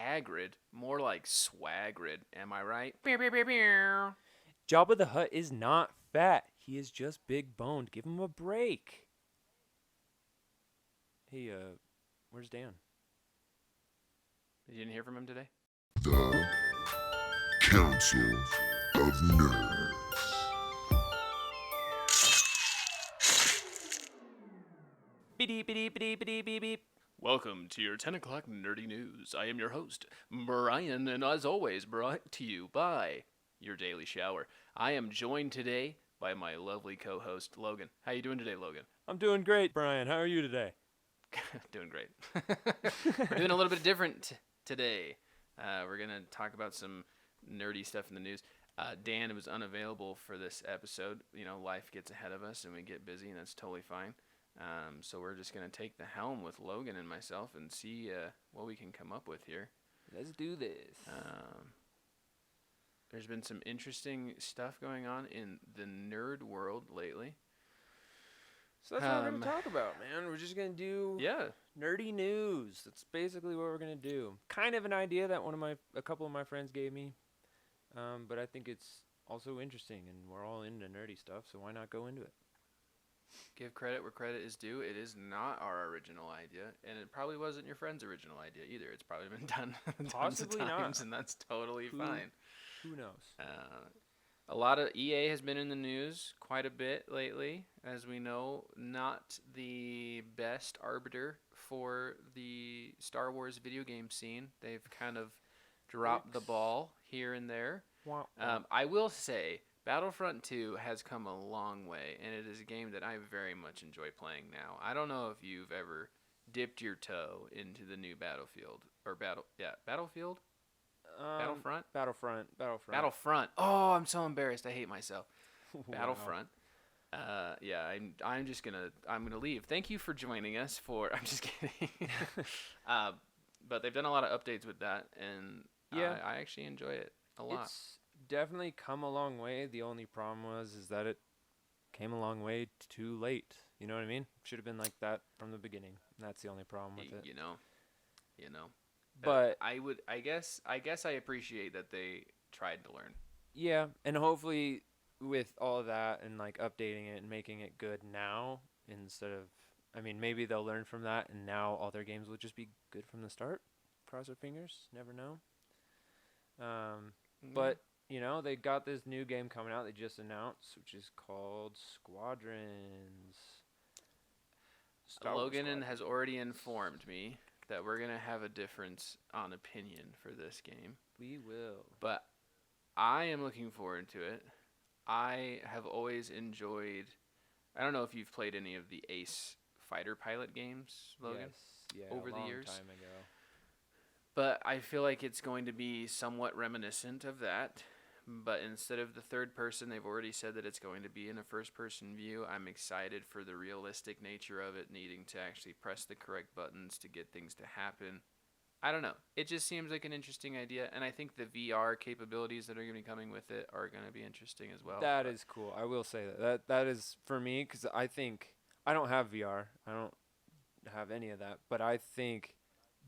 Hagrid, more like Swagrid. Am I right? Beow, beow, beow, beow. Jabba the Hutt is not fat. He is just big boned. Give him a break. Hey, where's Dan? You didn't hear from him today? The Council of Nerds. Beep beep beep beep beep beep. Welcome to your 10 o'clock nerdy news. I am your host, Brian, and as always, brought to you by your Daily Shower. I am joined today by my lovely co-host, Logan. How you doing today, Logan? I'm doing great, Brian. How are you today? Doing great. We're doing a little bit different today. We're going to talk about some nerdy stuff in the news. Dan was unavailable for this episode. You know, life gets ahead of us and we get busy, and that's totally fine. So we're just going to take the helm with Logan and myself and see what we can come up with here. Let's do this. There's been some interesting stuff going on in the nerd world lately. So that's what we're going to talk about, man. We're just going to do nerdy news. That's basically what we're going to do. Kind of an idea that a couple of my friends gave me. But I think it's also interesting, and we're all into nerdy stuff, so why not go into it? Give credit where credit is due. It is not our original idea, and it probably wasn't your friend's original idea either. It's probably been done tons of Possibly times, not. and that's totally fine. Who knows? A lot of EA has been in the news quite a bit lately. As we know, not the best arbiter for the Star Wars video game scene. They've kind of dropped the ball here and there. I will say, Battlefront 2 has come a long way, and it is a game that I very much enjoy playing now. I don't know if you've ever dipped your toe into the new Battlefield or Battlefield? Battlefront? Battlefront. Oh, I'm so embarrassed. I hate myself. Battlefront. I'm just gonna leave. Thank you for joining us I'm just kidding. But they've done a lot of updates with that, and I actually enjoy it a lot. It's definitely come a long way. The only problem is that it came a long way too late. You know what I mean? Should have been like that from the beginning. That's the only problem with it. You know. But I guess I appreciate that they tried to learn. Yeah, and hopefully with all of that and like updating it and making it good now instead of, I mean, maybe they'll learn from that and now all their games will just be good from the start. Cross our fingers. Never know. But you know, they got this new game coming out they just announced, which is called Squadrons. Logan has already informed me that we're going to have a difference on opinion for this game. We will. But I am looking forward to it. I have always enjoyed, I don't know if you've played any of the Ace fighter pilot games, Logan, over the years. Time ago. But I feel like it's going to be somewhat reminiscent of that. But instead of the third person, they've already said that it's going to be in a first-person view. I'm excited for the realistic nature of it, needing to actually press the correct buttons to get things to happen. I don't know. It just seems like an interesting idea, and I think the VR capabilities that are going to be coming with it are going to be interesting as well. That is cool. I will say that is for me, because I think I don't have VR. I don't have any of that, but I think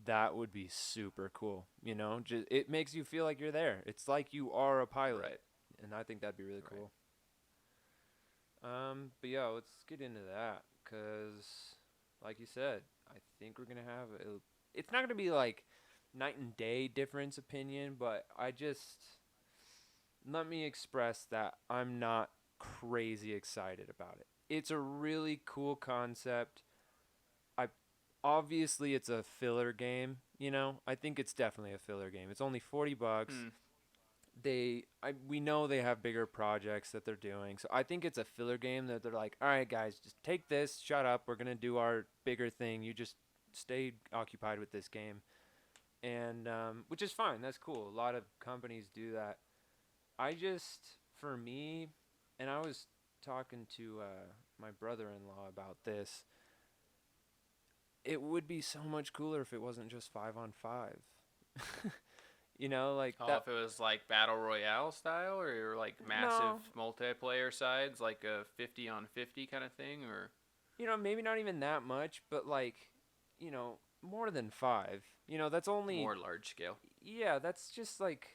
that would be super cool. You know, it makes you feel like you're there. It's like you are a pilot, right? And I think that'd be really cool. But yeah, let's get into that, because like you said, I think we're gonna have it's not gonna be like night and day difference opinion, but let me express that I'm not crazy excited about it. It's a really cool concept. Obviously, it's a filler game, you know? I think it's definitely a filler game. It's only $40. We know they have bigger projects that they're doing. So I think it's a filler game that they're like, all right, guys, just take this, shut up. We're going to do our bigger thing. You just stay occupied with this game. And which is fine. That's cool. A lot of companies do that. For me, and I was talking to my brother-in-law about this, it would be so much cooler if it wasn't just 5-on-5. You know, like if it was like Battle Royale style, or like massive multiplayer sides, like a 50-on-50 kind of thing, or you know, maybe not even that much, but like, you know, more than 5. You know, that's only More large scale. yeah, that's just like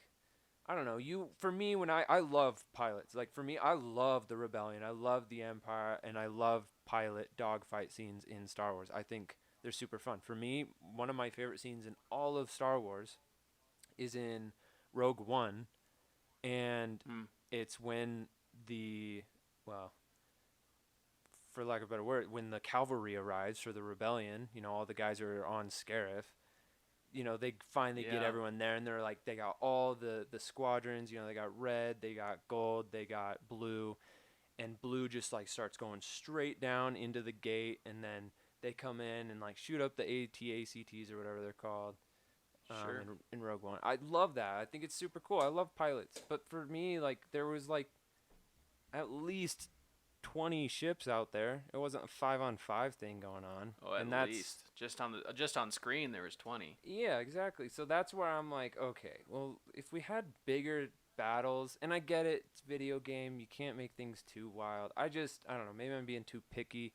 I don't know. For me when I love pilots. Like for me, I love the Rebellion. I love the Empire and I love pilot dogfight scenes in Star Wars. I think they're super fun. For me, one of my favorite scenes in all of Star Wars is in Rogue One, and Hmm. it's when the well, for lack of a better word, when the cavalry arrives for the rebellion, you know, all the guys are on Scarif. You know, they finally get Yeah. everyone there, and they're like, they got all the squadrons. You know, they got red, they got gold, they got blue, and blue just like starts going straight down into the gate, and then they come in and like shoot up the AT-ACTs or whatever they're called. Sure. In Rogue One, I love that. I think it's super cool. I love pilots, but for me, like there was like at least 20 ships out there. It wasn't a 5-on-5 thing going on. Oh, at and that's least just on screen there was 20. yeah, exactly. So that's where I'm like, okay, well, if we had bigger battles, and I get it, it's a video game, you can't make things too wild. I don't know, maybe I'm being too picky,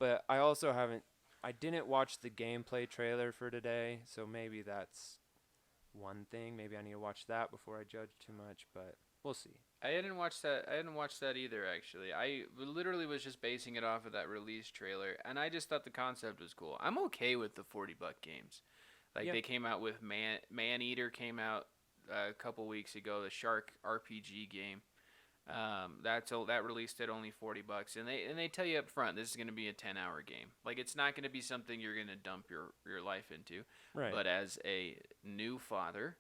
but I didn't watch the gameplay trailer for today, so maybe that's one thing. Maybe I need to watch that before I judge too much, but we'll see. I didn't watch that. I didn't watch that either. Actually, I literally was just basing it off of that release trailer, and I just thought the concept was cool. I'm okay with the $40 games. Like Yeah. they came out with Man-Eater came out a couple weeks ago. The Shark RPG game. That released at only $40, and they tell you up front this is going to be a 10-hour game. Like it's not going to be something you're going to dump your life into. Right. But as a new father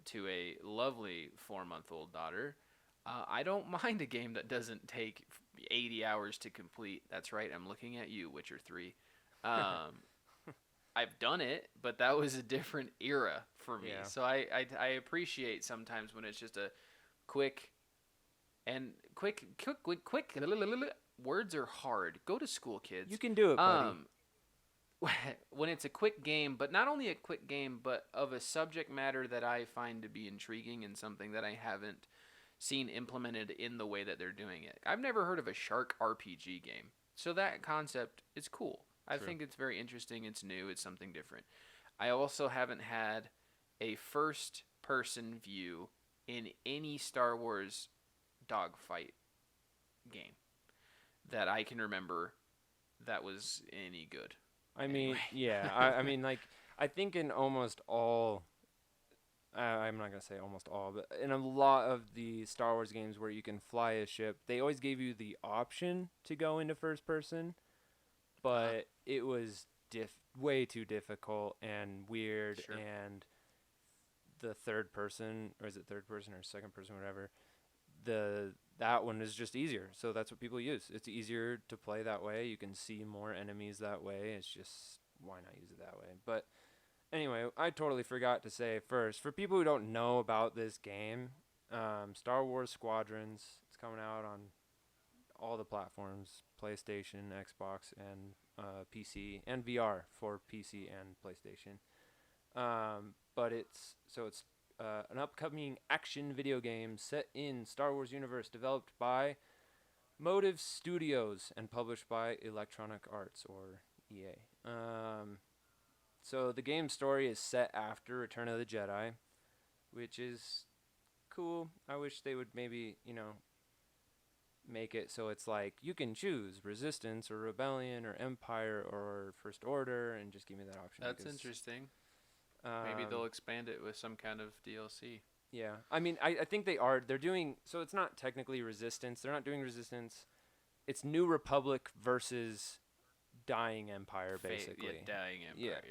to a lovely 4-month-old daughter, I don't mind a game that doesn't take 80 hours to complete. That's right, I'm looking at you, Witcher 3. I've done it, but that was a different era for me. Yeah. So I appreciate sometimes when it's just a quick words are hard. Go to school, kids. You can do it, buddy. When it's a quick game, but not only a quick game, but of a subject matter that I find to be intriguing and something that I haven't seen implemented in the way that they're doing it. I've never heard of a shark RPG game. So that concept is cool. I True. think it's very interesting. It's new. It's something different. I also haven't had a first person view in any Star Wars dogfight game that I can remember that was any good. I mean, Anyway. yeah. I mean, like, I think in almost all, I'm not going to say almost all, but in a lot of the Star Wars games where you can fly a ship, they always gave you the option to go into first person, but it was way too difficult and weird, Sure. and the third person, or is it third person or second person, whatever, that one is just easier. So that's what people use. It's easier to play that way. You can see more enemies that way. It's just why not use it that way? But anyway, I totally forgot to say first, for people who don't know about this game, Star Wars Squadrons, it's coming out on all the platforms, PlayStation, Xbox, and PC, and VR for PC and PlayStation. But it's an upcoming action video game set in Star Wars universe, developed by Motive Studios and published by Electronic Arts, or EA. So the game's story is set after Return of the Jedi, which is cool. I wish they would maybe, make it so it's like you can choose Resistance or Rebellion or Empire or First Order, and just give me that option. That's because, interesting. Maybe they'll expand it with some kind of DLC. Yeah, I mean, I think they're doing, so it's not technically Resistance. They're not doing Resistance. It's New Republic versus Dying Empire, basically. Dying Empire,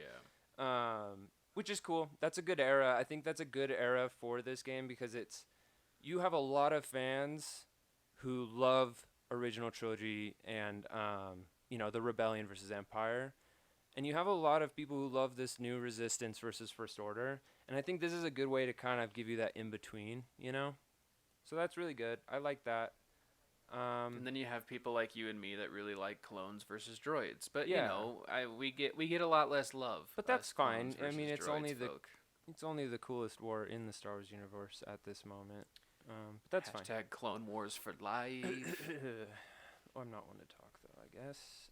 yeah. Which is cool. That's a good era. I think that's a good era for this game because you have a lot of fans who love original trilogy and, the Rebellion versus Empire. And you have a lot of people who love this new Resistance versus First Order. And I think this is a good way to kind of give you that in-between, So that's really good. I like that. And then you have people like you and me that really like clones versus droids. But, Yeah. we get a lot less love. But that's us clones fine. I mean, versus it's only droids folk. it's only the coolest war in the Star Wars universe at this moment. But that's fine. Hashtag Clone Wars for life. I'm not one to talk, though, I guess.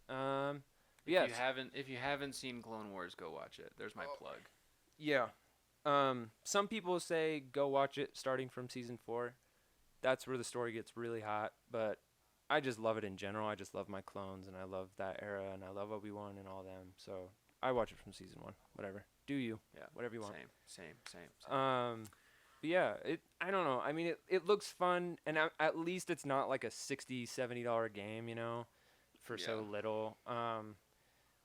Yes. If you haven't seen Clone Wars, go watch it. There's my plug. Yeah. Some people say go watch it starting from season 4. That's where the story gets really hot, but I just love it in general. I just love my clones, and I love that era, and I love Obi-Wan and all them. So I watch it from season 1. Whatever. Do you? Yeah. Whatever you want. Same. But yeah, I don't know. I mean, it looks fun, and at least it's not like a $60, $70 game, you know, for so Yeah. little.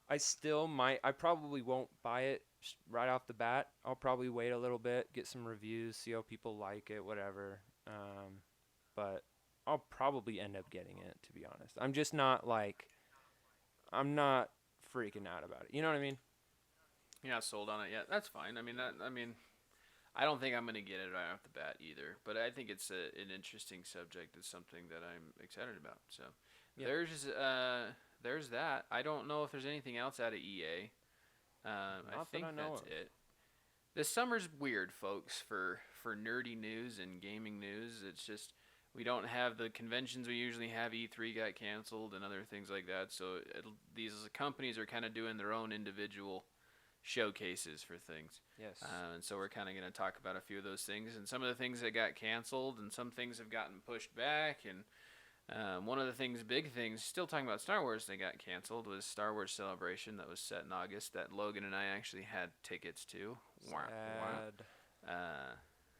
I still might. I probably won't buy it right off the bat. I'll probably wait a little bit, get some reviews, see how people like it, whatever. But I'll probably end up getting it, to be honest. I'm just not like, I'm not freaking out about it. You know what I mean? You're not sold on it yet. That's fine. I don't think I'm gonna get it right off the bat either. But I think it's an interesting subject. It's something that I'm excited about. So Yeah. there's that. I don't know if there's anything else out of EA. I Not that think I know that's of. it. This summer's weird, folks, for nerdy news and gaming news. It's just we don't have the conventions we usually have. E3 got canceled and other things like that. So these companies are kind of doing their own individual showcases for things. Yes. And so we're kind of going to talk about a few of those things and some of the things that got canceled and some things have gotten pushed back. And one of the big things, still talking about Star Wars that got canceled was Star Wars Celebration that was set in August that Logan and I actually had tickets to. Wah, wah. Sad.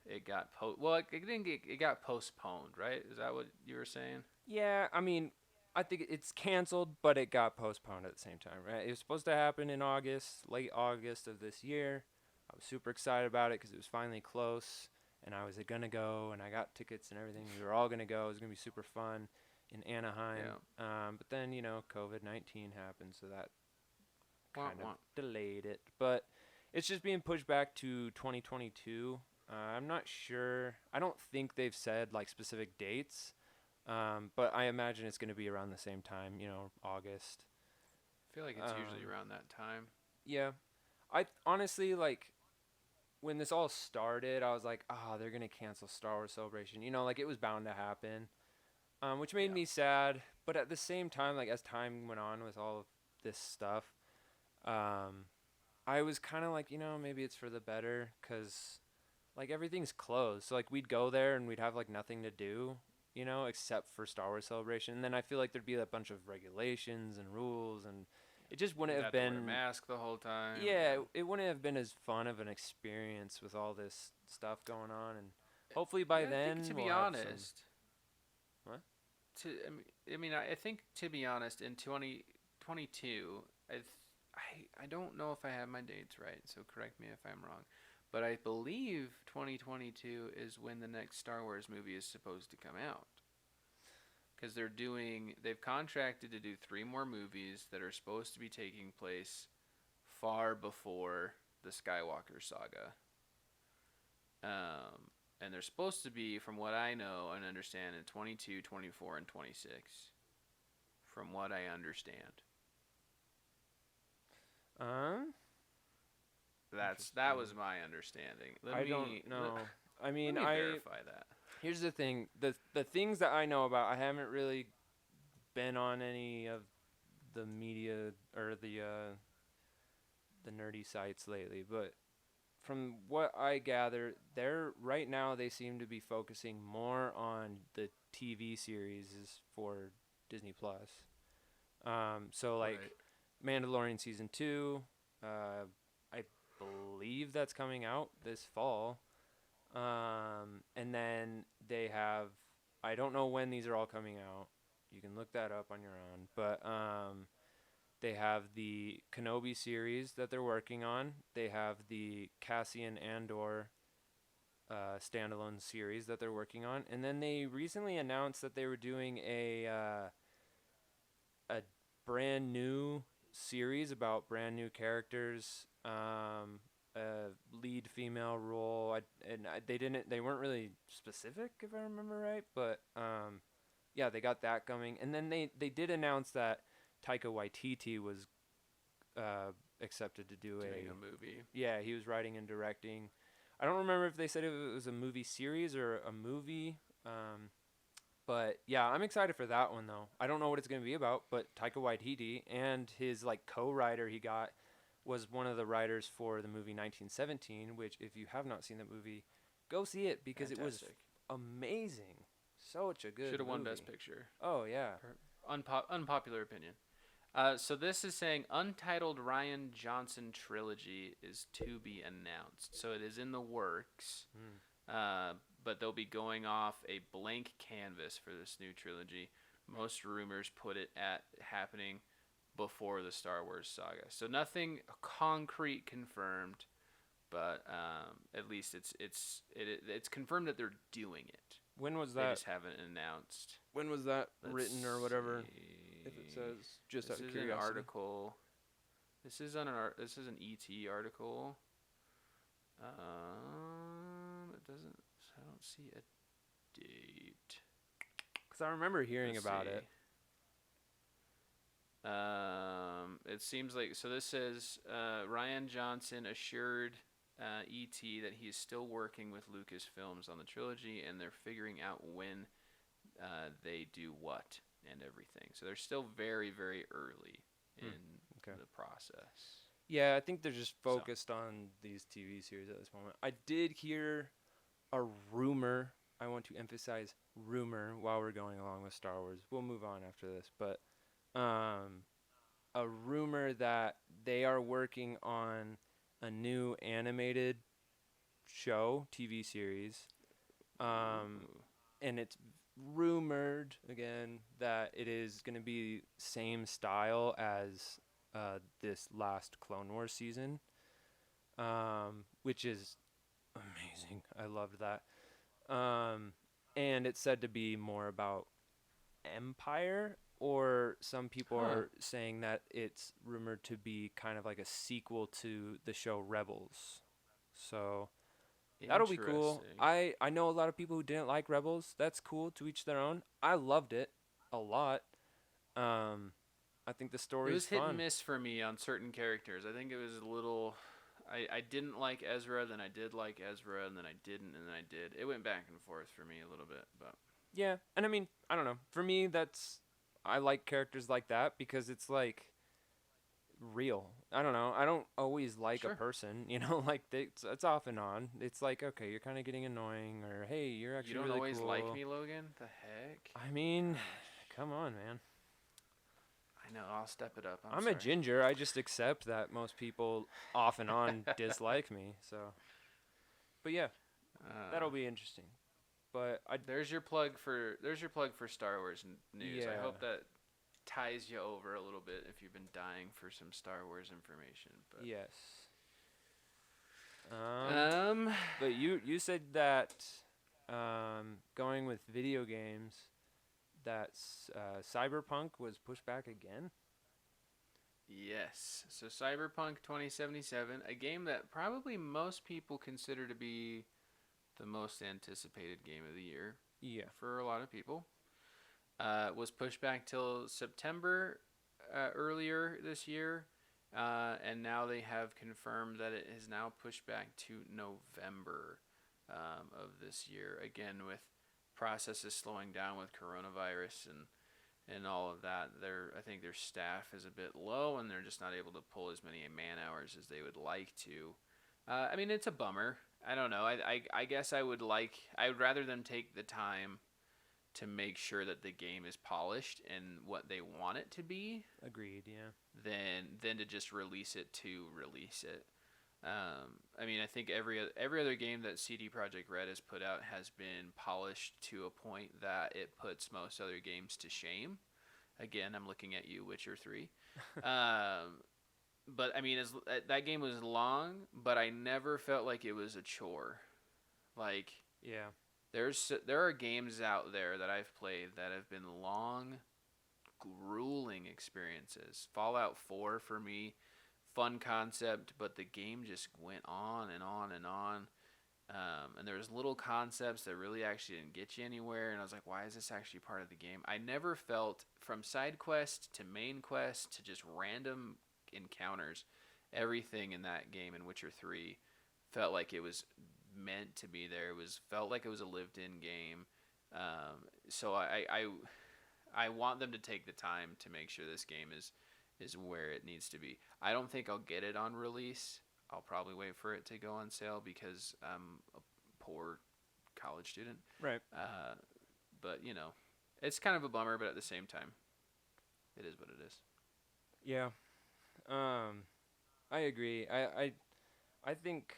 It got it got postponed, right? Is that what you were saying? Yeah, I mean, I think it's canceled, but it got postponed at the same time, right? It was supposed to happen in August, late August of this year. I was super excited about it because it was finally close, and I was going to go, and I got tickets and everything. We were all going to go. It was going to be super fun in Anaheim. But then, you know, COVID-19 happened, so that Wah, kind wah. of delayed it. But it's just being pushed back to 2022. I'm not sure. I don't think they've said, like, specific dates. But I imagine it's going to be around the same time, you know, August. I feel like it's usually around that time. Yeah. I honestly, like, when this all started, I was like, they're going to cancel Star Wars Celebration. You know, like, it was bound to happen, which made Yeah. me sad. But at the same time, like, as time went on with all of this stuff, I was kind of like, you know, maybe it's for the better because, like, everything's closed. So, like, we'd go there and we'd have, like, nothing to do, you know, except for Star Wars Celebration. And then I feel like there'd be a bunch of regulations and rules, and it just wouldn't You'd have to wear a been. mask the whole time. Yeah, it wouldn't have been as fun of an experience with all this stuff going on, and hopefully by Yeah, I then think, to we'll be have some- honest, What? I think to be honest, in 2022, I don't know if I have my dates right, so correct me if I'm wrong, but I believe 2022 is when the next Star Wars movie is supposed to come out. Because they've contracted to do 3 more movies that are supposed to be taking place far before the Skywalker saga. And they're supposed to be, from what I know and understand, in 22, 24, and 26. From what I understand. That was my understanding. I don't know. I mean, Let me I verify that. here's the thing: the things that I know about, I haven't really been on any of the media or the nerdy sites lately, but from what I gather, right now they seem to be focusing more on the TV series for Disney Plus. So like Right. Mandalorian season 2, I believe that's coming out this fall. And then they have, I don't know when these are all coming out. You can look that up on your own, but they have the Kenobi series that they're working on. They have the Cassian Andor standalone series that they're working on, and then they recently announced that they were doing a brand new series about brand new characters, a lead female role. They weren't really specific, if I remember right, but yeah, they got that coming, and then they did announce that Taika Waititi was accepted to do Doing a movie. Yeah, he was writing and directing. I don't remember if they said it was a movie series or a movie. But yeah, I'm excited for that one though. I don't know what it's gonna be about, but Taika Waititi and his like co-writer he got was one of the writers for the movie 1917, which if you have not seen that movie, go see it because it was Fantastic. amazing. Such a good Should have won movie. Best Picture. Oh yeah. Unpopular opinion. So this is saying Untitled Ryan Johnson trilogy is to be announced. So it is in the works. But they'll be going off a blank canvas for this new trilogy. Most rumors put it at happening before the Star Wars saga. So nothing concrete confirmed, but at least it's confirmed that they're doing it. When was They that? just haven't announced. When was that Let's written or whatever? see. If it says just This out of is an curiosity. article. This is this is an ET article. It doesn't. I don't see a date. Because I remember hearing Let's about see. it. It seems like so. This says Ryan Johnson assured ET that he is still working with Lucasfilms on the trilogy, and they're figuring out when they do what and everything. So they're still very, very early in okay. the process. Yeah, I think they're just focused on these TV series at this moment. I did hear a rumor. I want to emphasize rumor while we're going along with Star Wars. We'll move on after this, but a rumor that they are working on a new animated show, TV series. And it's rumored again that it is going to be same style as this last Clone Wars season, which is amazing. I loved that. And it's said to be more about Empire, or some people are saying that it's rumored to be kind of like a sequel to the show Rebels. So that'll be cool. Interesting. I know a lot of people who didn't like Rebels. That's cool, to each their own. I loved it a lot. I think the story It is was hit fun. and miss for me on certain characters. I think it was a little. I didn't like Ezra, then I did like Ezra, and then I didn't, and then I did. It went back and forth for me a little bit, but Yeah, and I mean, I don't know. For me, I like characters like that because it's like real. I don't know. I don't always like Sure. a person, like it's off and on. It's like, okay, you're kind of getting annoying, or hey, you're actually you don't really always cool. like me, Logan. The heck? I mean, come on, man. I know. I'll step it up. I'm sorry. a ginger. I just accept that most people off and on dislike me. So, but yeah, that'll be interesting. But There's your plug for Star Wars news. I Yeah. hope that ties you over a little bit if you've been dying for some Star Wars information. But yes. um, But you said that going with video games, that Cyberpunk was pushed back again. yes. So Cyberpunk 2077, a game that probably most people consider to be the most anticipated game of the year Yeah. for a lot of people, was pushed back till September earlier this year. And now they have confirmed that it is now pushed back to November of this year. Again, with processes slowing down with coronavirus and all of that, I think their staff is a bit low, and they're just not able to pull as many man hours as they would like to. I mean, it's a bummer. I don't know. I guess I would rather them take the time to make sure that the game is polished and what they want it to be, Agreed. Yeah. than to just release it to release it. I mean, I think every other game that CD Projekt Red has put out has been polished to a point that it puts most other games to shame. Again, I'm looking at you, Witcher 3. But I mean, that game was long, but I never felt like it was a chore. Like, Yeah. there are games out there that I've played that have been long, grueling experiences. Fallout 4 for me, fun concept, but the game just went on and on and on. And there was little concepts that really actually didn't get you anywhere, and I was like, why is this actually part of the game? I never felt, from side quest to main quest to just random encounters, everything in that game in Witcher 3 felt like it was meant to be there. Felt like it was a lived-in game. So I want them to take the time to make sure this game is where it needs to be. I don't think I'll get it on release. I'll probably wait for it to go on sale because I'm a poor college student. Right. But it's kind of a bummer, but at the same time, it is what it is. Yeah. I agree. I think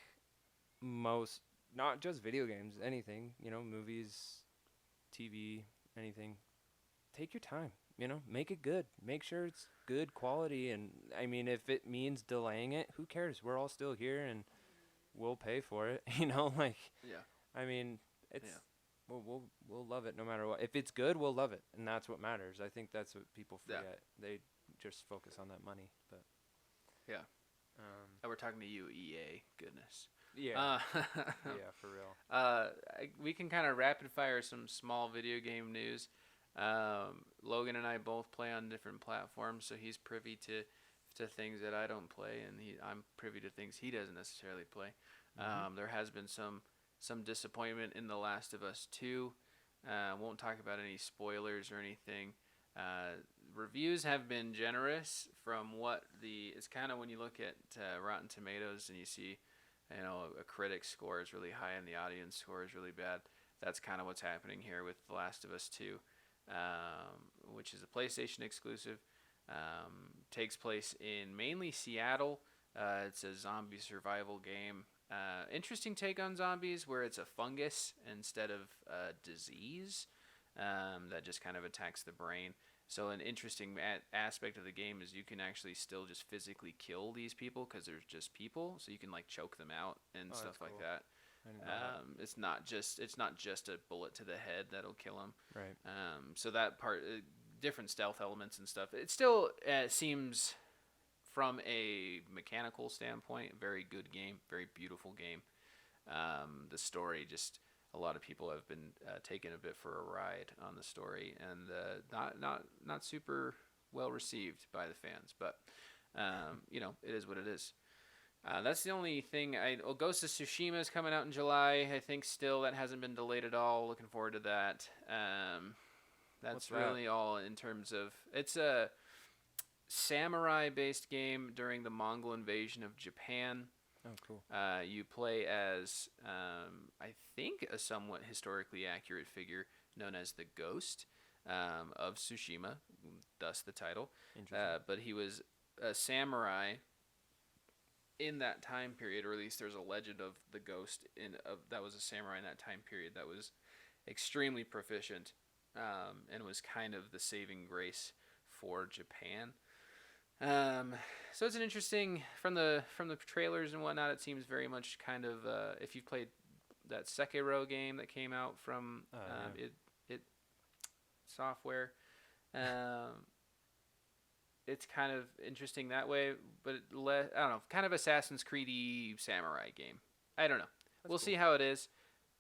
most, not just video games, anything, movies, TV, anything. Take your time, make it good. Make sure it's good quality. And I mean, if it means delaying it, who cares? We're all still here and we'll pay for it, like, Yeah. I mean, it's, Yeah. we'll love it no matter what. If it's good, we'll love it. And that's what matters. I think that's what people Yeah. forget. They just focus on that money, but. Yeah. We're talking to you, EA. Goodness. Yeah. Yeah, for real. We can kind of rapid fire some small video game news. Logan and I both play on different platforms, so he's privy to things that I don't play, and I'm privy to things he doesn't necessarily play. There has been some disappointment in The Last of Us 2. Won't talk about any spoilers or anything. Reviews have been generous from it's kind of when you look at Rotten Tomatoes and you see, a critic score is really high and the audience score is really bad. That's kind of what's happening here with The Last of Us 2, which is a PlayStation exclusive. Takes place in mainly Seattle. It's a zombie survival game. Interesting take on zombies where it's a fungus instead of a disease that just kind of attacks the brain. So an interesting aspect of the game is you can actually still just physically kill these people because they're just people. So you can like choke them out and stuff like cool. that. I didn't know that. It's not just a bullet to the head that'll kill them. Right. So that part, different stealth elements and stuff. It still seems, from a mechanical standpoint, very good game, very beautiful game. The story, just a lot of people have been taken a bit for a ride on the story, and not super well received by the fans. But it is what it is. That's the only thing. Ghost of Tsushima is coming out in July. I think still that hasn't been delayed at all. Looking forward to that. That's really all in terms of, it's a samurai-based game during the Mongol invasion of Japan. Oh, cool. You play as, I think, a somewhat historically accurate figure known as the Ghost of Tsushima, thus the title. Interesting. But he was a samurai in that time period, or at least there's a legend of the Ghost that was a samurai in that time period that was extremely proficient and was kind of the saving grace for Japan. So it's an interesting, from the trailers and whatnot, it seems very much kind of, if you've played that Sekiro game that came out from it Software, it's kind of interesting that way, but I don't know, kind of Assassin's Creed-y samurai game. I don't know. We'll see how it is.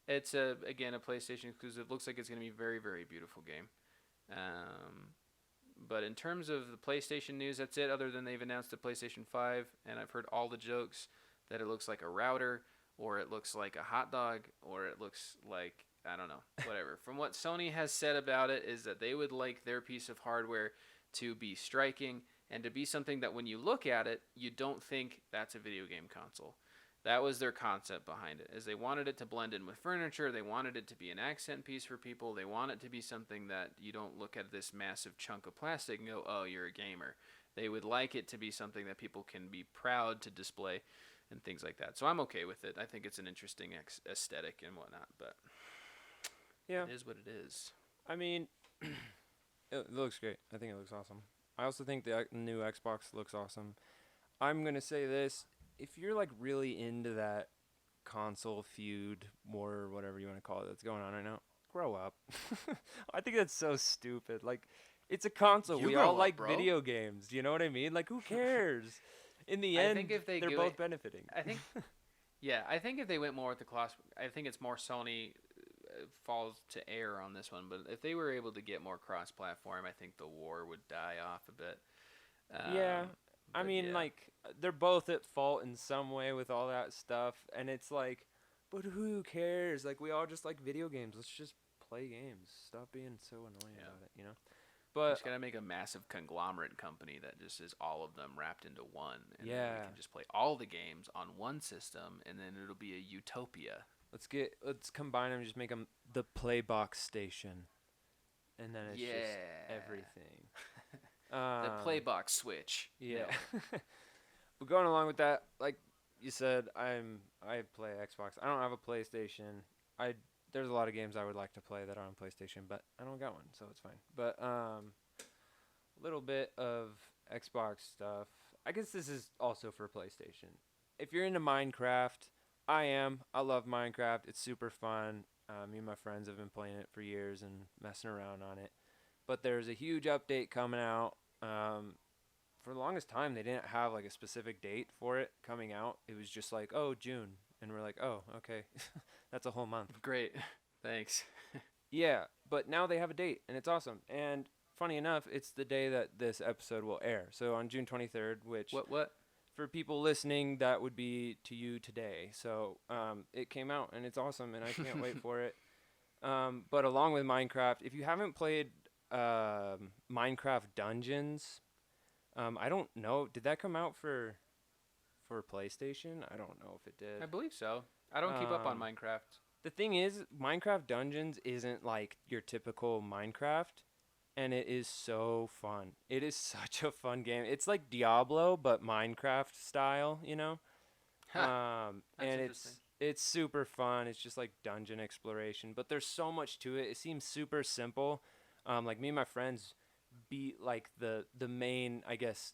It's again a PlayStation exclusive. Looks like it's going to be a very, very beautiful game. But in terms of the PlayStation news, that's it, other than they've announced the PlayStation 5, and I've heard all the jokes that it looks like a router, or it looks like a hot dog, or it looks like, I don't know, whatever. From what Sony has said about it is that they would like their piece of hardware to be striking and to be something that when you look at it, you don't think that's a video game console. That was their concept behind it, is they wanted it to blend in with furniture. They wanted it to be an accent piece for people. They want it to be something that you don't look at this massive chunk of plastic and go, oh, you're a gamer. They would like it to be something that people can be proud to display and things like that. So I'm okay with it. I think it's an interesting aesthetic and whatnot, but yeah, it is what it is. I mean, it looks great. I think it looks awesome. I also think the new Xbox looks awesome. I'm going to say this. If you're like really into that console feud war or whatever you want to call it that's going on right now, grow up. I think that's so stupid. Like, it's a console. You We grow all up, like bro. video games. You know what I mean? Like, who cares? In the I end, think if they they're do both it- benefiting. I think, yeah, I think if they went more with the class, I think it's more Sony falls to err on this one. But if they were able to get more cross-platform, I think the war would die off a bit. Yeah. I But mean, yeah. like, they're both at fault in some way with all that stuff, and it's like, but who cares? Like, we all just like video games. Let's just play games. Stop being so annoying Yeah. about it, you know. You But just gotta make a massive conglomerate company that just is all of them wrapped into one, and then we yeah, can just play all the games on one system, and then it'll be a utopia. let's combine them, just make them the Playbox Station, and then it's just Yeah. everything. The Playbox Switch. Yeah. No. But going along with that, like you said, I play Xbox. I don't have a PlayStation. I There's a lot of games I would like to play that are on PlayStation, but I don't got one, so it's fine. But a little bit of Xbox stuff. I guess this is also for PlayStation. If you're into Minecraft, I am. I love Minecraft. It's super fun. Me and my friends have been playing it for years and messing around on it. But there's a huge update coming out. For the longest time, they didn't have like a specific date for it coming out. It was just like, oh, June, and we're like, oh, okay, that's a whole month. Great. Thanks. Yeah, but now they have a date, and it's awesome. And funny enough, it's the day that this episode will air. So on June 23rd, which What? for people listening, that would be to you today. So it came out, and it's awesome, and I can't wait for it. But along with Minecraft, if you haven't played Minecraft Dungeons, I don't know. Did that come out for PlayStation? I don't know if it did. I believe so. I don't keep up on Um, Minecraft. The thing is, Minecraft Dungeons isn't like your typical Minecraft, and it is so fun. It is such a fun game. It's like Diablo, but Minecraft style, you know? Huh. That's And interesting. it's super fun. It's just like dungeon exploration, but there's so much to it. It seems super simple. Like me and my friends beat like the main, I guess,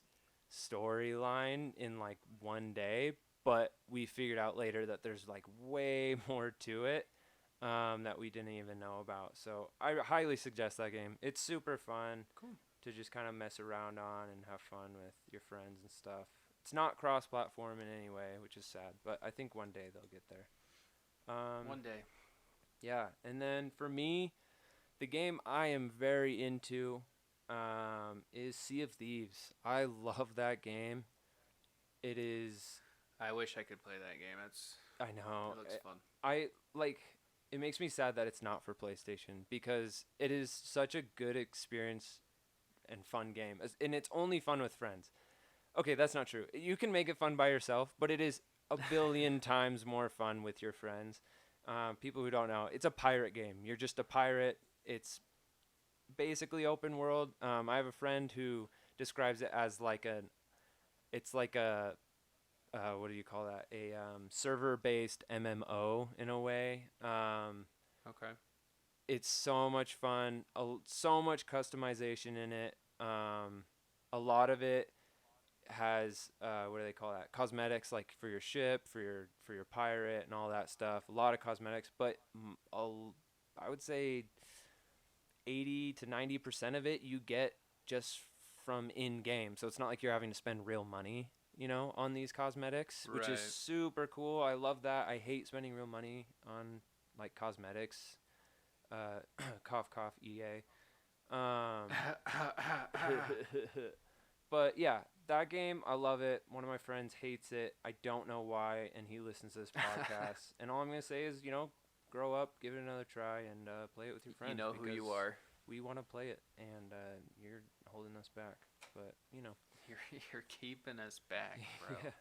storyline in like one day, but we figured out later that there's like way more to it that we didn't even know about. So I highly suggest that game. It's super fun Cool. to just kind of mess around on and have fun with your friends and stuff. It's not cross-platform in any way, which is sad, but I think one day they'll get there. One day. Yeah, and then for me, the game I am very into is Sea of Thieves. I love that game. It is. I wish I could play that game. I know. It looks fun. I like. It makes me sad that it's not for PlayStation because it is such a good experience and fun game, and it's only fun with friends. Okay, that's not true. You can make it fun by yourself, but it is a billion times more fun with your friends. People who don't know, it's a pirate game. You're just a pirate. It's basically open world. I have a friend who describes it as like it's like a, what do you call that? A server-based MMO in a way. Okay. It's so much fun. So much customization in it. A lot of it has what do they call that? Cosmetics, like for your ship, for your pirate, and all that stuff. A lot of cosmetics, but I would say 80 to 90% of it you get just from in game. So it's not like you're having to spend real money, on these cosmetics, which is Right. super cool. I love that. I hate spending real money on like cosmetics. Cough cough EA. But yeah, that game, I love it. One of my friends hates it. I don't know why, and he listens to this podcast. And all I'm gonna say is, grow up, give it another try, and play it with your friends. You know who you because are. We want to play it, and you're holding us back. But You're keeping us back, bro. yeah.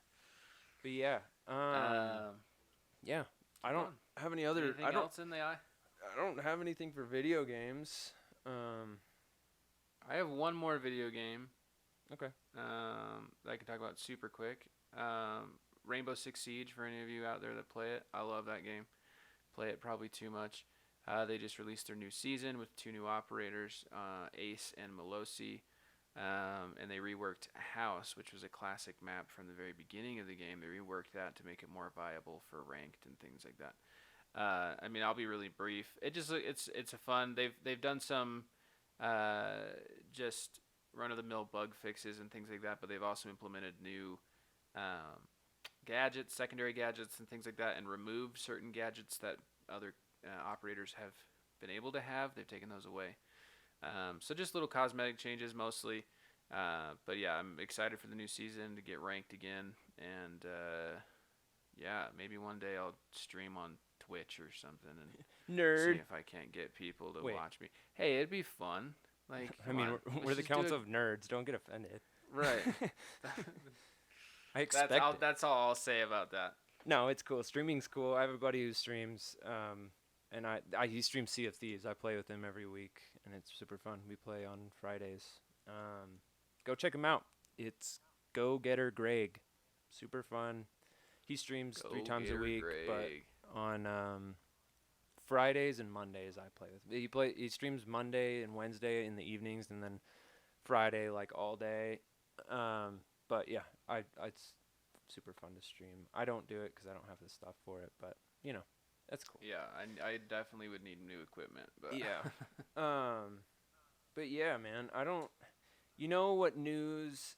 But yeah, yeah. I don't fun. have any other. Anything else in the eye? I don't have anything for video games. I have one more video game. Okay. That I can talk about super quick. Rainbow Six Siege, for any of you out there that play it. I love that game. Play it probably too much. They just released their new season with 2 new operators, Ace and Melosi. And they reworked House, which was a classic map from the very beginning of the game. They reworked that to make it more viable for ranked and things like that. I'll be really brief. It's a fun. They've done some just run-of-the-mill bug fixes and things like that, but they've also implemented new gadgets, secondary gadgets, and things like that, and removed certain gadgets that other operators have been able to have. They've taken those away. So just little cosmetic changes mostly. But yeah, I'm excited for the new season to get ranked again. And yeah, maybe one day I'll stream on Twitch or something and Nerd. see if I can't get people to Wait. watch me. Hey, it'd be fun. Like, I come mean, on, we're let's the just do council it. of nerds. Don't get offended. Right. I expect it. That's all I'll say about that. No, it's cool. Streaming's cool. I have a buddy who streams, and he streams Sea of Thieves. I play with him every week, and it's super fun. We play on Fridays. Go check him out. It's Go Getter Greg. Super fun. He streams 3 times a Go-getter week, but Greg. on Fridays and Mondays I play with. He streams Monday and Wednesday in the evenings, and then Friday like all day. But yeah, it's super fun to stream. I don't do it because I don't have the stuff for it, but you know, that's cool. Yeah, I definitely would need new equipment, but Yeah. But yeah, man, I don't. You know what news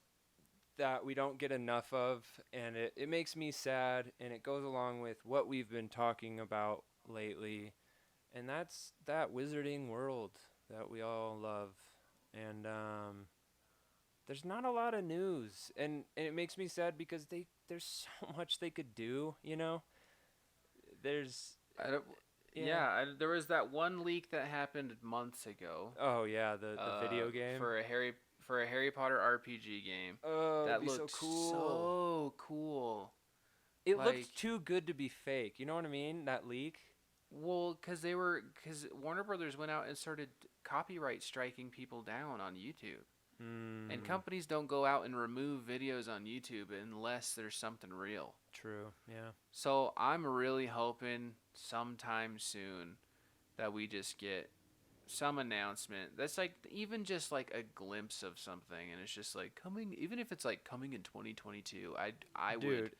that we don't get enough of, and it makes me sad, and it goes along with what we've been talking about lately, and that's that Wizarding World that we all love, and there's not a lot of news, and it makes me sad because there's so much they could do, you know. There's I don't, yeah, there was that one leak that happened months ago. Oh yeah, the video game. for a Harry Potter RPG game. Oh, That it'd be so looked cool. so cool. It like- looked too good to be fake. You know what I mean? That leak. Well, because Warner Brothers went out and started copyright striking people down on YouTube. And companies don't go out and remove videos on YouTube unless there's something real. True. Yeah. So I'm really hoping sometime soon that we just get some announcement that's like even just like a glimpse of something, and it's just like coming, even if it's like coming in 2022. I would Dude.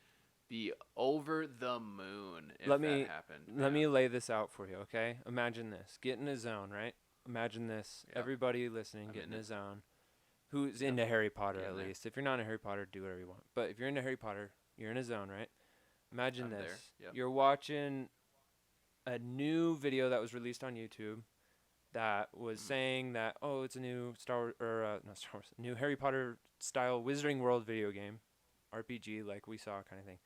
be over the moon if Let that me- happened. Let me lay this out for you, okay? Imagine this. Get in a zone, right? Imagine this. Yep. Everybody listening, I'm get in in a it. zone. Who's into Harry Potter Get at in there. least? If you're not into Harry Potter, do whatever you want. But if you're into Harry Potter, you're in a zone, right? Imagine I'm this. there, yep. You're watching a new video that was released on YouTube that was saying that, oh, it's a new not Star Wars, new Harry Potter style Wizarding World video game, RPG like we saw kind of thing.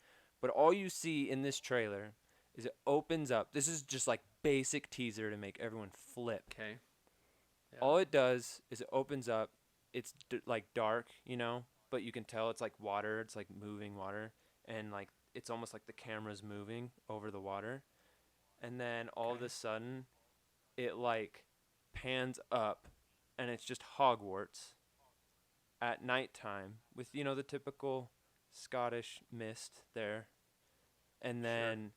But all you see in this trailer is it opens up. This is just like basic teaser to make everyone flip. Okay. Yeah. All it does is it opens up. It's like dark, you know, but you can tell it's like water. It's like moving water, and like it's almost like the camera's moving over the water. And then all of a sudden, it like pans up, and it's just Hogwarts at nighttime with, you know, the typical Scottish mist there. And then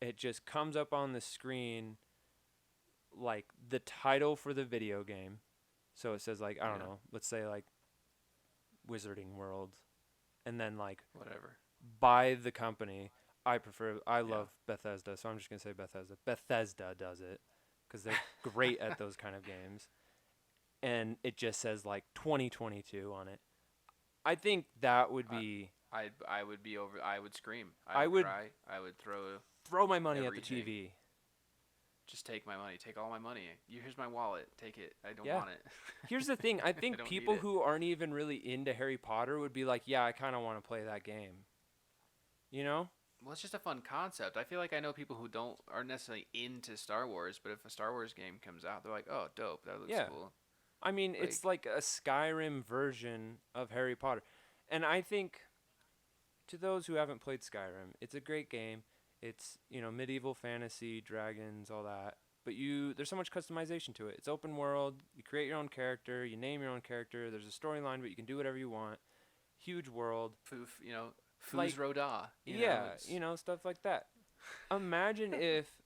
it just comes up on the screen like the title for the video game. So it says like, I don't Yeah. know, let's say like Wizarding World, and then like Whatever. by the company. I love Bethesda, so I'm just going to say Bethesda. Bethesda does it because they're great at those kind of games. And it just says like 2022 on it. I think that would be I would be over. I would scream. I I would- would cry. I would throw my money at everything. the TV. just take my money. Take all my money. Here's my wallet. Take it. I don't Yeah. want it. Here's the thing. I think don't need people it. who aren't even really into Harry Potter would be like, yeah, I kind of want to play that game. You know? Well, it's just a fun concept. I feel like I know people who aren't necessarily into Star Wars, but if a Star Wars game comes out, they're like, "Oh, dope! That looks Yeah. cool." I mean, it's like a Skyrim version of Harry Potter. And I think to those who haven't played Skyrim, it's a great game. It's, you know, medieval fantasy, dragons, all that. But there's so much customization to it. It's open world. You create your own character. You name your own character. There's a storyline, but you can do whatever you want. Huge world. Foof, Fooz Like- Roda. Yeah, you know, stuff like that. Imagine if,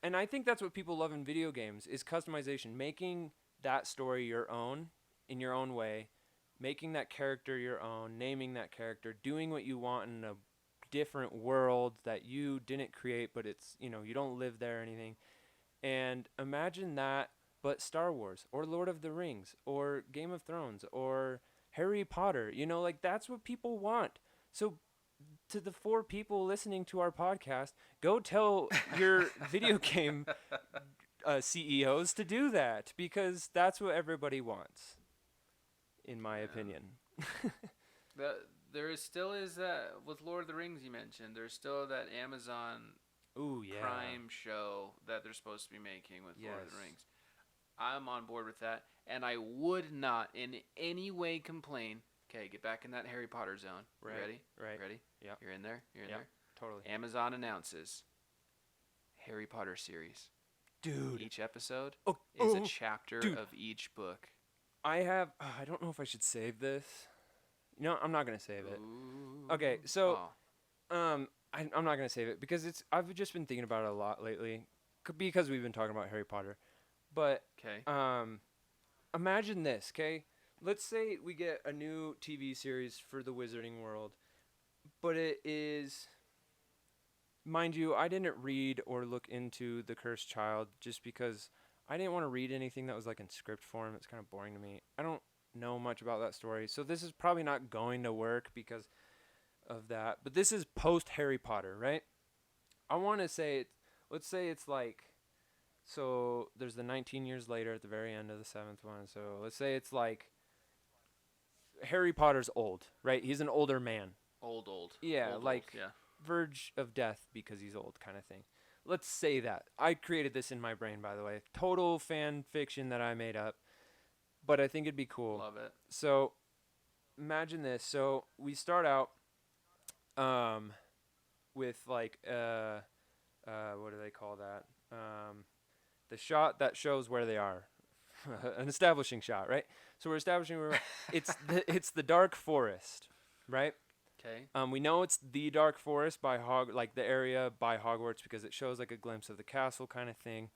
and I think that's what people love in video games, is customization, making that story your own in your own way, making that character your own, naming that character, doing what you want in a different world that you didn't create, but it's, you know, you don't live there or anything. And imagine that, but Star Wars or Lord of the Rings or Game of Thrones or Harry Potter, you know, like that's what people want. So to the 4 people listening to our podcast, go tell your video game CEOs to do that, because that's what everybody wants, in my opinion. there is still is that with Lord of the Rings you mentioned. There's still that Amazon Ooh, yeah. Prime show that they're supposed to be making with Lord of the Yes. Rings. I'm on board with that, and I would not in any way complain. Okay, get back in that Harry Potter zone. You Right, ready? right. Ready? Yep. You're in there. You're in Yep. there. Totally. Amazon announces Harry Potter series. Dude. Each episode Oh, is a oh, chapter dude. of each book. I have. I don't know if I should save this. No, I'm not gonna save it. Ooh. Okay, so Oh. I'm not gonna save it because I've just been thinking about it a lot lately, because we've been talking about Harry Potter. But Okay. imagine this, okay? Let's say we get a new TV series for the Wizarding World, but it is, mind you, I didn't read or look into The Cursed Child just because I didn't want to read anything that was like in script form. It's kind of boring to me. I don't know much about that story, so this is probably not going to work because of that. But this is post Harry Potter, right? I want to say let's say it's like, so there's the 19 years later at the very end of the 7th one. So let's say it's like Harry Potter's old, right? He's an older man. Old. Yeah, Old, like yeah. verge of death because he's old kind of thing. Let's say that. I created this in my brain, by the way. Total fan fiction that I made up. But I think it'd be cool. Love it. So imagine this. So we start out with like what do they call that? The shot that shows where they are. An establishing shot, right? So we're establishing where it's the dark forest, right? Okay. We know it's the dark forest by like the area by Hogwarts because it shows like a glimpse of the castle kind of thing.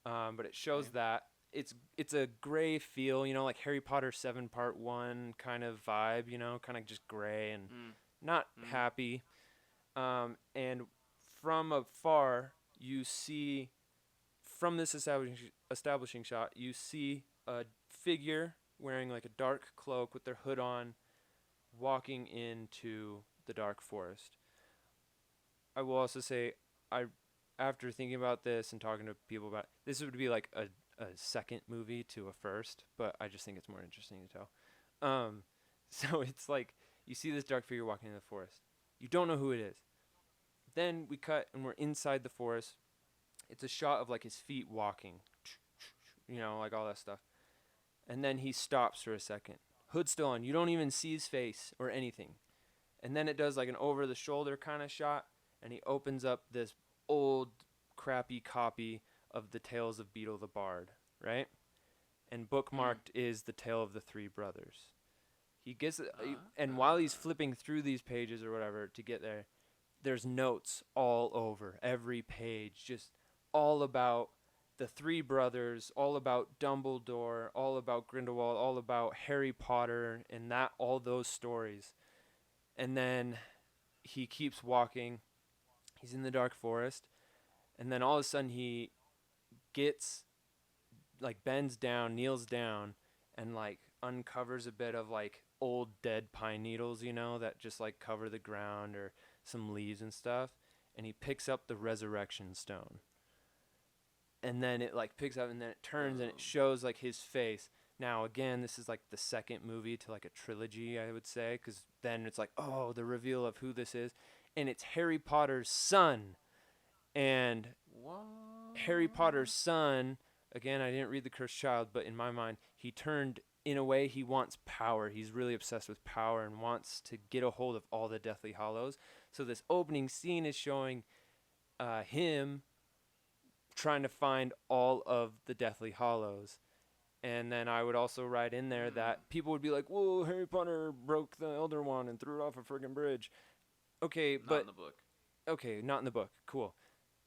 But it shows Okay. that it's a gray feel, like Harry Potter 7 Part 1 kind of vibe, kind of just gray and not happy. And from afar, you see, from this establishing shot, you see a figure wearing like a dark cloak with their hood on, walking into the dark forest. I will also say, after thinking about this and talking to people about it, this would be like a second movie to a first, but I just think it's more interesting to tell. So it's like you see this dark figure walking in the forest. You don't know who it is. Then we cut and we're inside the forest. It's a shot of like his feet walking, like all that stuff. And then he stops for a second. Hood still on. You don't even see his face or anything. And then it does like an over the shoulder kind of shot, and he opens up this old crappy copy of the Tales of Beetle the Bard, right? And bookmarked is the Tale of the Three Brothers. He gets and while he's flipping through these pages or whatever to get there, there's notes all over every page, just all about the three brothers, all about Dumbledore, all about Grindelwald, all about Harry Potter, and all those stories. And then he keeps walking. He's in the dark forest, and then all of a sudden he gets, like, bends down, kneels down, and like uncovers a bit of like old dead pine needles, that just like cover the ground, or some leaves and stuff, and he picks up the resurrection stone. And then it like picks up and then it turns and it shows like his face. Now again, this is like the second movie to like a trilogy, I would say, because then it's like, oh, the reveal of who this is, and it's Harry Potter's son. And What? Harry Potter's son, again, I didn't read The Cursed Child, but in my mind, he turned, in a way, he wants power. He's really obsessed with power and wants to get a hold of all the Deathly Hallows. So this opening scene is showing him trying to find all of the Deathly Hallows. And then I would also write in there that people would be like, whoa, Harry Potter broke the Elder Wand and threw it off a friggin' bridge. Okay, Not but... in the book. Okay, not in the book. Cool.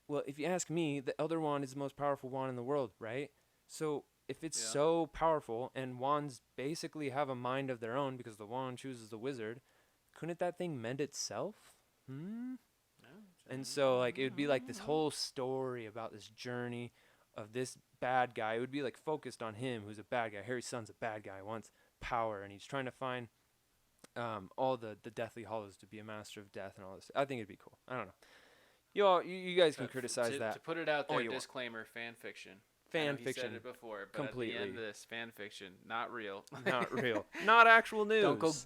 Well, if you ask me, the Elder Wand is the most powerful wand in the world, right? So if it's so powerful and wands basically have a mind of their own because the wand chooses the wizard, couldn't that thing mend itself? And so, like, it would be like this whole story about this journey of this bad guy. It would be like focused on him, who's a bad guy. Harry's son's a bad guy, wants power, and he's trying to find all the Deathly Hallows to be a master of death and all this. I think it'd be cool. I don't know. You guys can criticize that. To put it out all there, you want. disclaimer: fan fiction. Fan I know fiction. He said it before, but Completely. at the end of this, fan fiction, not real. Not real. Not actual news.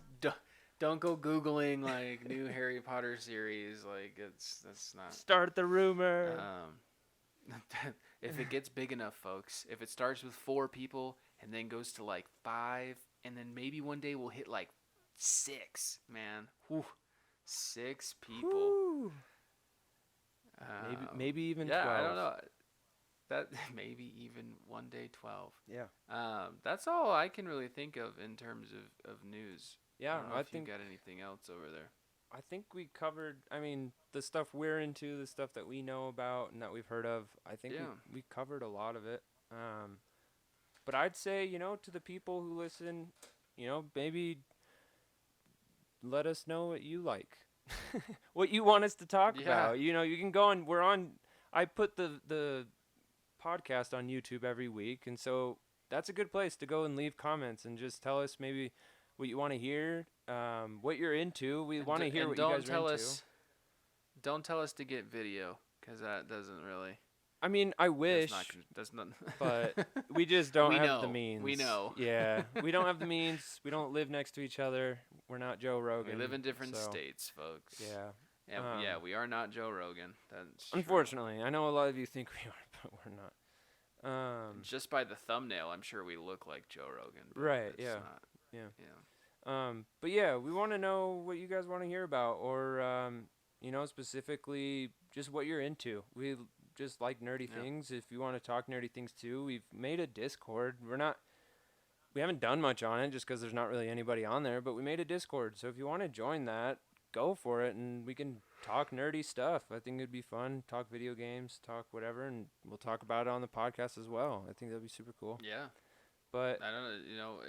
Don't go googling like new Harry Potter series. Like that's not. Start the rumor. If it gets big enough, folks, if it starts with 4 people and then goes to like 5, and then maybe one day we'll hit like 6, man. Whew. 6 people. Woo. Maybe even 12. I don't know. That maybe even one day 12. Yeah. That's all I can really think of in terms of news. Yeah, I don't know I if think you got anything else over there. I think we covered. I mean, the stuff we're into, the stuff that we know about and that we've heard of. I think we covered a lot of it. But I'd say, to the people who listen, maybe let us know what you like, what you want us to talk about. You can go and I put the podcast on YouTube every week, and so that's a good place to go and leave comments and just tell us maybe what you want to hear, what you're into. We want to hear what you guys are into. Don't tell us to get video, because that doesn't really. I mean, I wish, that's not but we just don't have the know. means. We know. Yeah, we don't have the means. We don't live next to each other. We're not Joe Rogan. We live in different states, folks. Yeah. Yeah, we are not Joe Rogan. That's unfortunately, I know a lot of you think we are, but we're not. Just by the thumbnail, I'm sure we look like Joe Rogan. Right. Yeah. But yeah, we want to know what you guys want to hear about, or specifically just what you're into. We just like nerdy things. If you want to talk nerdy things too, we've made a Discord. We haven't done much on it just because there's not really anybody on there, but we made a Discord. So if you want to join that, go for it, and we can talk nerdy stuff. I think it'd be fun. Talk video games, talk whatever, and we'll talk about it on the podcast as well. I think that'd be super cool. Yeah. But I don't know,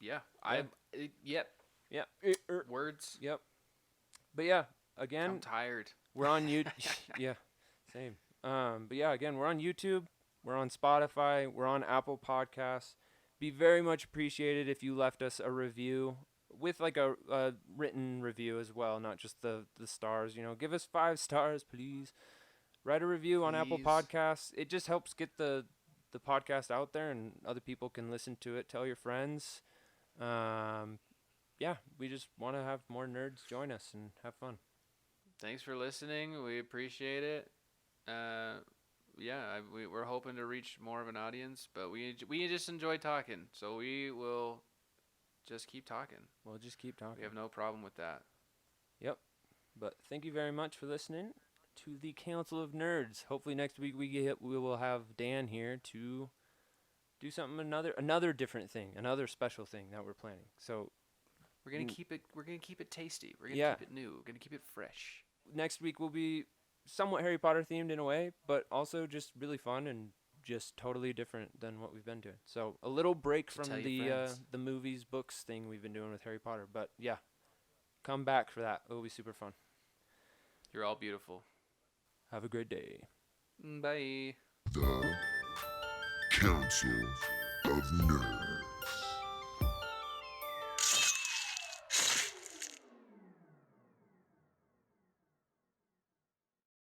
yeah. Yep. Yeah. Words. Yep. But yeah, again, I'm tired. We're on YouTube. Yeah, same. But yeah, again, we're on YouTube. We're on Spotify. We're on Apple Podcasts. Be very much appreciated if you left us a review with like a written review as well, not just the stars. Give us 5 stars, please. Write a review on Apple Podcasts. It just helps get the podcast out there, and other people can listen to it. Tell your friends. Yeah, we just want to have more nerds join us and have fun. Thanks for listening. We appreciate it. We're hoping to reach more of an audience, but we just enjoy talking, so we will just keep talking. We'll just keep talking. We have no problem with that. Yep. But thank you very much for listening to the Council of Nerds. Hopefully next week we will have Dan here to do something another different thing, another special thing that we're planning. So we're gonna keep it tasty. We're gonna keep it new. We're gonna keep it fresh. Next week will be somewhat Harry Potter themed in a way, but also just really fun and just totally different than what we've been doing. So a little break from the movies, books thing we've been doing with Harry Potter. But yeah, come back for that. It'll be super fun. You're all beautiful. Have a great day. Bye. The Council of Nerds.